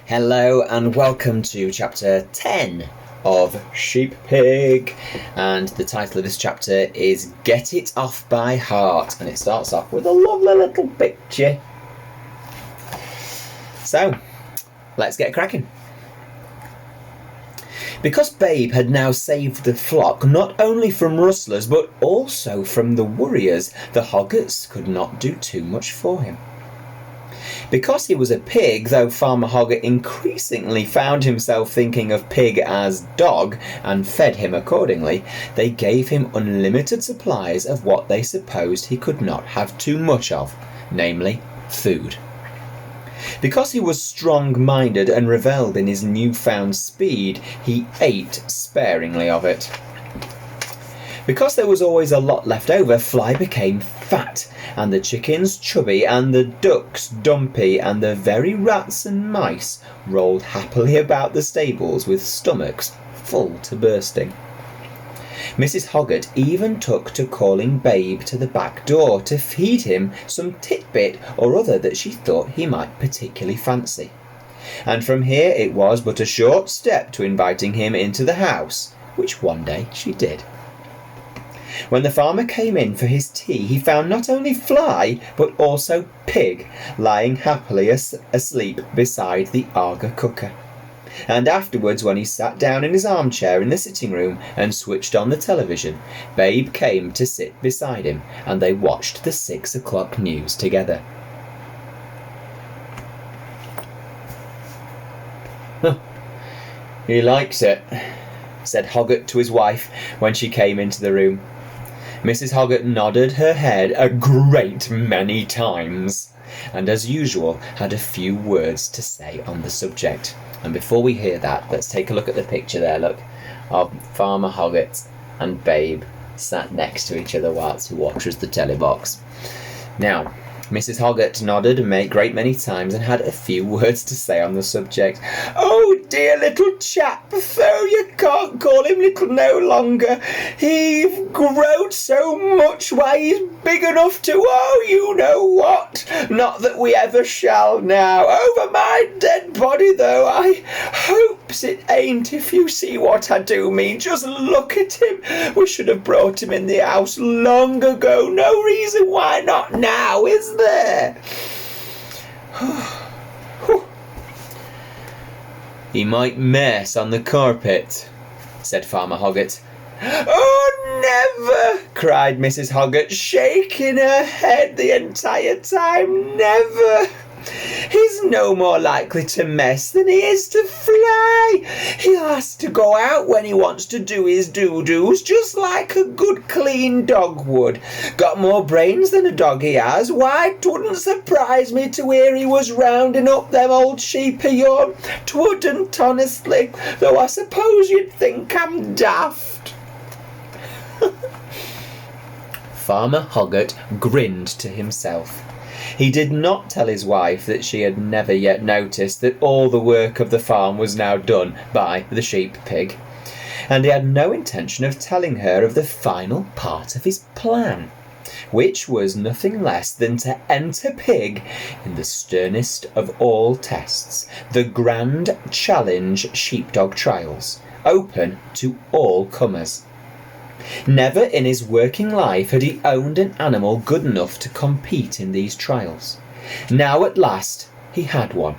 Hello and welcome to chapter 10 of Sheep Pig, and the title of this chapter is Get It Off by Heart, and it starts off with a lovely little picture. So, let's get cracking. Because Babe had now saved the flock not only from rustlers but also from the worriers, the Hoggarts could not do too much for him. Because he was a pig, though Farmer Hoggart increasingly found himself thinking of pig as dog and fed him accordingly, they gave him unlimited supplies of what they supposed he could not have too much of, namely food. Because he was strong-minded and revelled in his newfound speed, he ate sparingly of it. Because there was always a lot left over, Fly became fat, and the chickens chubby, and the ducks dumpy, and the very rats and mice rolled happily about the stables with stomachs full to bursting. Mrs. Hoggart even took to calling Babe to the back door to feed him some titbit or other that she thought he might particularly fancy. And from here it was but a short step to inviting him into the house, which one day she did. When the farmer came in for his tea, he found not only Fly, but also Pig, lying happily asleep beside the Aga cooker. And afterwards, when he sat down in his armchair in the sitting room and switched on the television, Babe came to sit beside him, and they watched the 6 o'clock news together. "He likes it," said Hoggart to his wife when she came into the room. Mrs. Hoggart nodded her head a great many times, and as usual had a few words to say on the subject. And before we hear that, let's take a look at the picture there, look, of Farmer Hoggart and Babe sat next to each other whilst he watches the telly box. Now, Mrs. Hoggart nodded a great many times and had a few words to say on the subject. "Oh dear little chap, though you can't call him little no longer. He's grown so much, why he's big enough to, oh you know what, not that we ever shall now. Over my dead body though, I hopes it ain't, if you see what I do mean. Just look at him. We should have brought him in the house long ago. No reason why not now, is there?" "He might mess on the carpet," said Farmer Hoggart. "Oh, never!" cried Mrs. Hoggart, shaking her head the entire time. "Never! He's no more likely to mess than he is to fly. He has to go out when he wants to do his doo-doos, just like a good clean dog would. Got more brains than a dog he has. Why, 'twouldn't surprise me to hear he was rounding up them old sheep of yourn. 'Twouldn't, honestly, though I suppose you'd think I'm daft." Farmer Hoggart grinned to himself. He did not tell his wife that she had never yet noticed that all the work of the farm was now done by the sheep pig, and he had no intention of telling her of the final part of his plan, which was nothing less than to enter Pig in the sternest of all tests, the Grand Challenge Sheepdog Trials, open to all comers. Never in his working life had he owned an animal good enough to compete in these trials. Now at last he had one,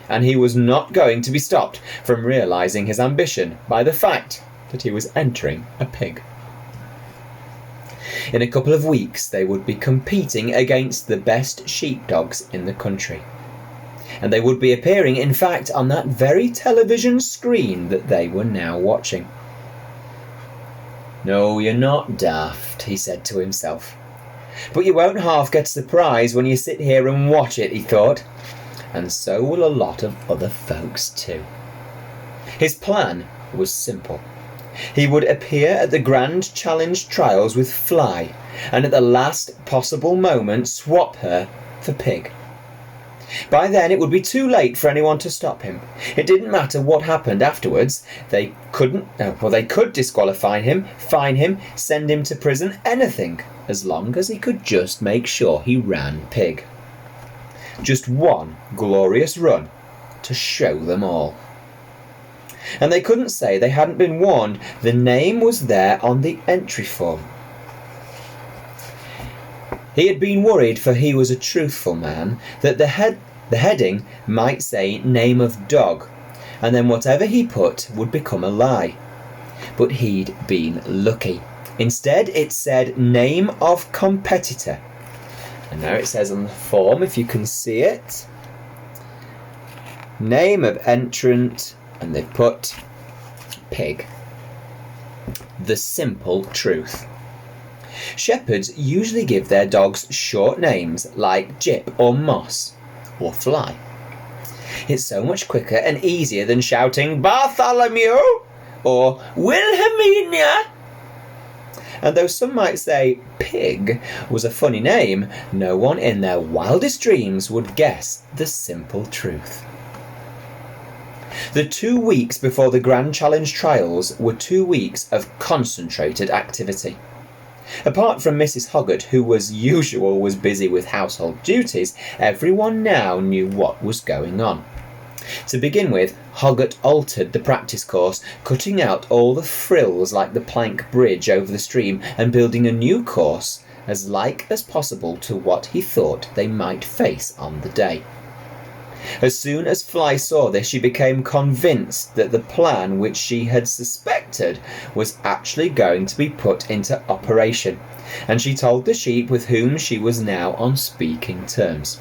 and he was not going to be stopped from realising his ambition by the fact that he was entering a pig. In a couple of weeks they would be competing against the best sheepdogs in the country, and they would be appearing, in fact, on that very television screen that they were now watching. "No, you're not daft," he said to himself. "But you won't half get a surprise when you sit here and watch it," he thought. And so will a lot of other folks too. His plan was simple. He would appear at the Grand Challenge Trials with Fly, and at the last possible moment swap her for Pig. By then it would be too late for anyone to stop him. It didn't matter what happened afterwards. They could disqualify him, fine him, send him to prison, anything, as long as he could just make sure he ran Pig. Just one glorious run, to show them all. And they couldn't say they hadn't been warned. The name was there on the entry form. He had been worried, for he was a truthful man, that the heading might say name of dog, and then whatever he put would become a lie. But he'd been lucky. Instead, it said name of competitor. And now it says on the form, if you can see it, name of entrant, and they've put pig. The simple truth. Shepherds usually give their dogs short names like Jip or Moss or Fly. It's so much quicker and easier than shouting Bartholomew or Wilhelmina. And though some might say Pig was a funny name, no one in their wildest dreams would guess the simple truth. The 2 weeks before the Grand Challenge trials were 2 weeks of concentrated activity. Apart from Mrs. Hoggart, who as usual was busy with household duties, everyone now knew what was going on. To begin with, Hoggart altered the practice course, cutting out all the frills like the plank bridge over the stream and building a new course as like as possible to what he thought they might face on the day. As soon as Fly saw this, she became convinced that the plan which she had suspected was actually going to be put into operation, and she told the sheep with whom she was now on speaking terms.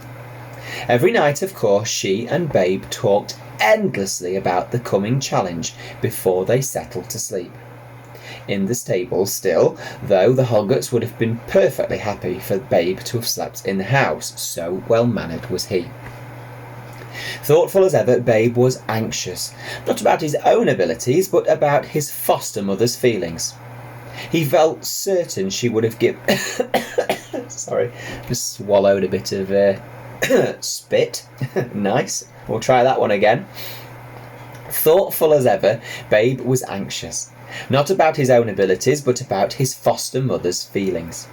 Every night, of course, she and Babe talked endlessly about the coming challenge before they settled to sleep. In the stable still, though the Hoggarts would have been perfectly happy for Babe to have slept in the house, so well-mannered was he. Thoughtful as ever, Babe was anxious, not about his own abilities, but about his foster mother's feelings. He felt certain she would have given... Sorry, just swallowed a bit of spit. Nice. We'll try that one again. Thoughtful as ever, Babe was anxious, not about his own abilities, but about his foster mother's feelings.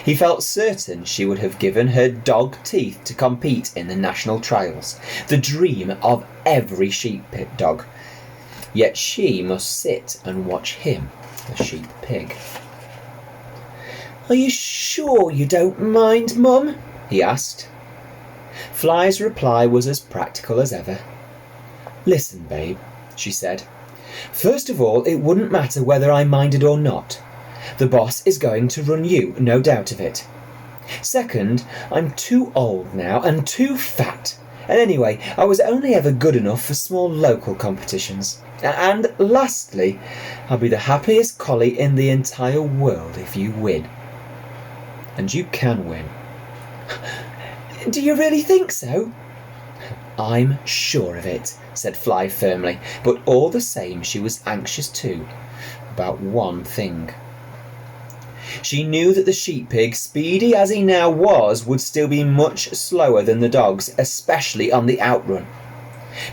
He felt certain she would have given her dog teeth to compete in the national trials, the dream of every sheep dog. Yet she must sit and watch him, the sheep pig. "Are you sure you don't mind, Mum?" he asked. Fly's reply was as practical as ever. "Listen, Babe," she said. "First of all, it wouldn't matter whether I minded or not. The boss is going to run you, no doubt of it. Second, I'm too old now and too fat. And anyway, I was only ever good enough for small local competitions. And lastly, I'll be the happiest collie in the entire world if you win. And you can win." "Do you really think so?" "I'm sure of it," said Fly firmly, but all the same she was anxious too, about one thing. She knew that the sheep pig, speedy as he now was, would still be much slower than the dogs, especially on the outrun.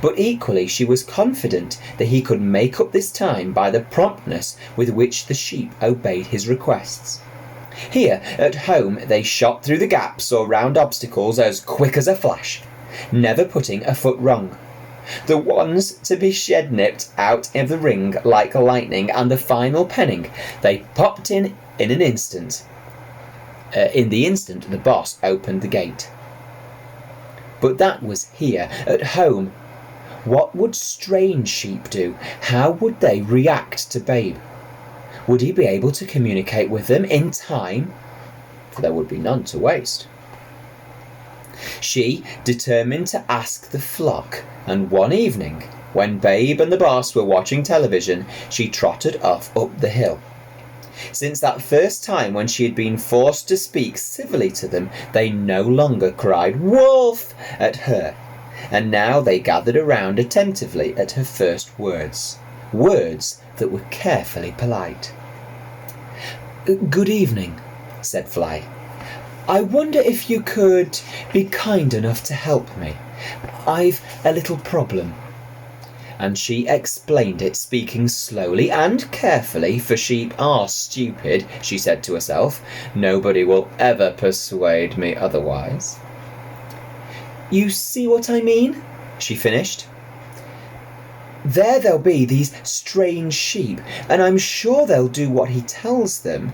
But equally she was confident that he could make up this time by the promptness with which the sheep obeyed his requests. Here, at home, they shot through the gaps or round obstacles as quick as a flash, never putting a foot wrong. The ones to be shed-nipped out of the ring like lightning, and the final penning, they popped in an instant. In the instant the boss opened the gate. But that was here, at home. What would strange sheep do? How would they react to Babe? Would he be able to communicate with them in time? For there would be none to waste. She determined to ask the flock, and one evening, when Babe and the boss were watching television, she trotted off up the hill. Since that first time when she had been forced to speak civilly to them, they no longer cried "Wolf!" at her, and now they gathered around attentively at her first words that were carefully polite. "Good evening," said Fly. "I wonder if you could be kind enough to help me. I've a little problem." And she explained it, speaking slowly and carefully, for sheep are stupid, she said to herself. Nobody will ever persuade me otherwise. "You see what I mean?" she finished. there they'll be, these strange sheep, and I'm sure they'll do what he tells them.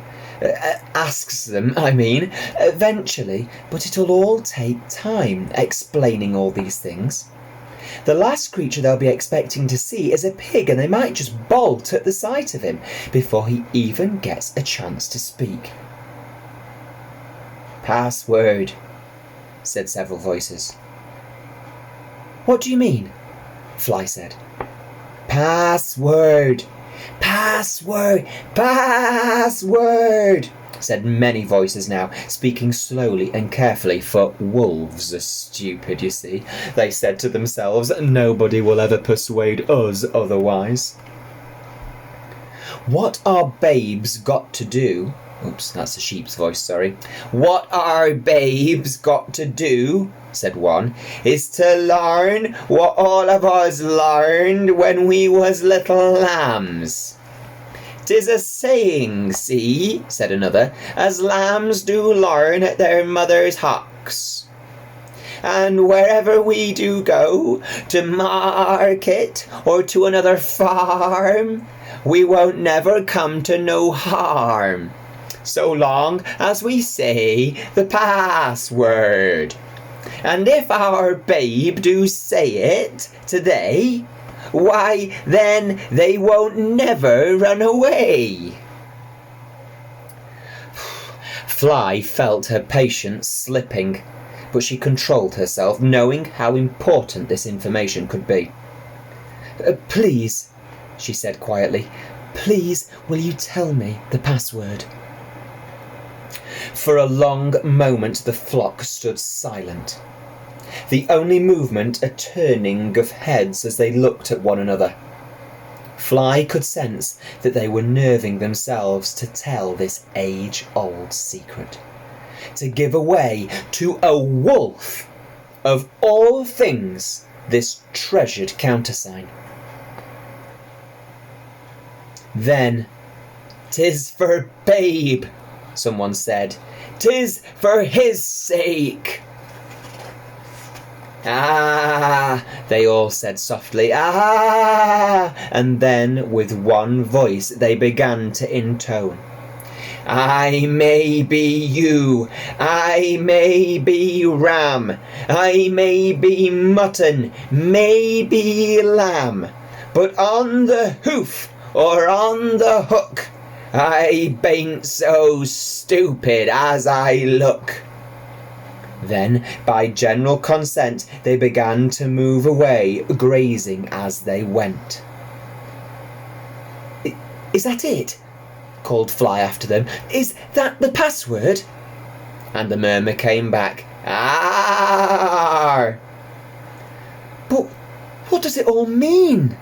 Asks them, I mean, eventually, but it'll all take time, explaining all these things. The last creature they'll be expecting to see is a pig, and they might just bolt at the sight of him before he even gets a chance to speak. "Password," said several voices. "What do you mean?" Fly said. "Password, password, password," said many voices now, speaking slowly and carefully, for wolves are stupid, you see. They said to themselves, nobody will ever persuade us otherwise. "What our babes got to do..." Oops, that's a sheep's voice, sorry. "What our babes got to do," said one, "is to learn what all of us learned when we was little lambs." "'Tis a saying, see," said another, "as lambs do learn at their mother's hocks. And wherever we do go, to market or to another farm, we won't never come to no harm, so long as we say the password. And if our babe do say it today, why, then they won't never run away." Fly felt her patience slipping, but she controlled herself, knowing how important this information could be. "Please," she said quietly, "please, will you tell me the password?" For a long moment the flock stood silent, the only movement a turning of heads as they looked at one another. Fly could sense that they were nerving themselves to tell this age-old secret, to give away to a wolf, of all things, this treasured countersign. Then, "'Tis for Babe," someone said. "'Tis for his sake." "Ah," they all said softly, "ah," and then with one voice they began to intone. "I may be ewe, I may be ram, I may be mutton, may be lamb, but on the hoof or on the hook, I bain't so stupid as I look." Then, by general consent, they began to move away, grazing as they went. "Is that it?" called Fly after them. "Is that the password?" And the murmur came back, "Ah!" "But what does it all mean?"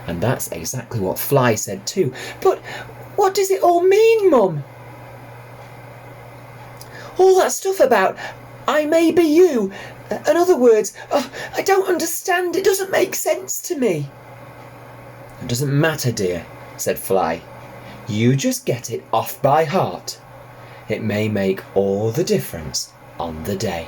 And that's exactly what Fly said too. "But what does it all mean, Mum?" "All that stuff about I may be you. In other words, I don't understand. It doesn't make sense to me." "It doesn't matter, dear," said Fly. "You just get it off by heart. It may make all the difference on the day."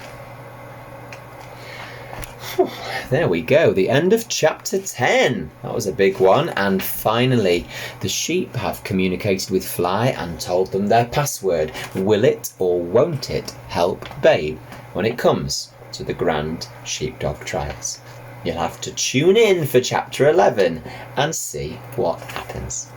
There we go, the end of chapter 10. That was a big one. And finally, the sheep have communicated with Fly and told them their password. Will it or won't it help Babe when it comes to the Grand Sheepdog Trials? You'll have to tune in for chapter 11 and see what happens.